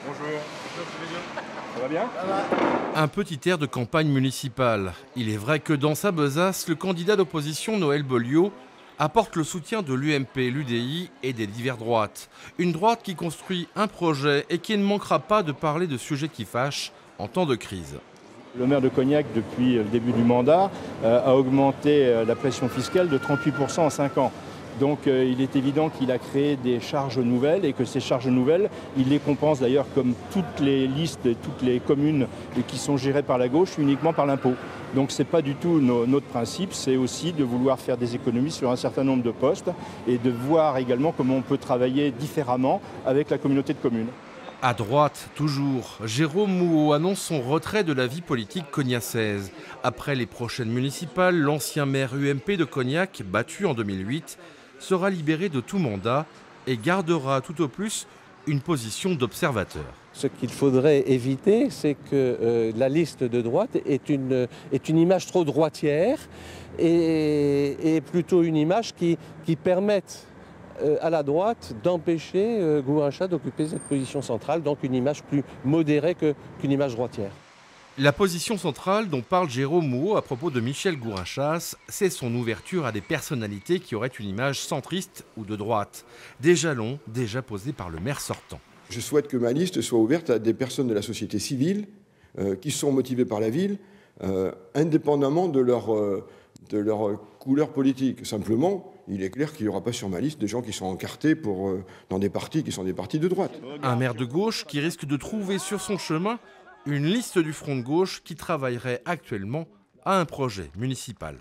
Bonjour. Ça va bien? Un petit air de campagne municipale. Il est vrai que dans sa besace, le candidat d'opposition Noël Bollio apporte le soutien de l'UMP, l'UDI et des diverses droites. Une droite qui construit un projet et qui ne manquera pas de parler de sujets qui fâchent en temps de crise. Le maire de Cognac, depuis le début du mandat, a augmenté la pression fiscale de 38% en 5 ans. Donc il est évident qu'il a créé des charges nouvelles et que ces charges nouvelles, il les compense d'ailleurs comme toutes les listes, toutes les communes qui sont gérées par la gauche uniquement par l'impôt. Donc ce n'est pas du tout notre principe, c'est aussi de vouloir faire des économies sur un certain nombre de postes et de voir également comment on peut travailler différemment avec la communauté de communes. À droite, toujours, Jérôme Mouot annonce son retrait de la vie politique cognacaise. Après les prochaines municipales, l'ancien maire UMP de Cognac, battu en 2008, sera libéré de tout mandat et gardera tout au plus une position d'observateur. Ce qu'il faudrait éviter, c'est que la liste de droite est une image trop droitière et plutôt une image qui permette à la droite d'empêcher Gourinchas d'occuper cette position centrale, donc une image plus modérée qu'une image droitière. La position centrale dont parle Jérôme Mouot à propos de Michel Gourinchas, c'est son ouverture à des personnalités qui auraient une image centriste ou de droite. Des jalons déjà posés par le maire sortant. Je souhaite que ma liste soit ouverte à des personnes de la société civile qui sont motivées par la ville, indépendamment de leur couleur politique. Simplement, il est clair qu'il n'y aura pas sur ma liste des gens qui sont encartés dans des partis qui sont des partis de droite. Un maire de gauche qui risque de trouver sur son chemin une liste du front de gauche qui travaillerait actuellement à un projet municipal.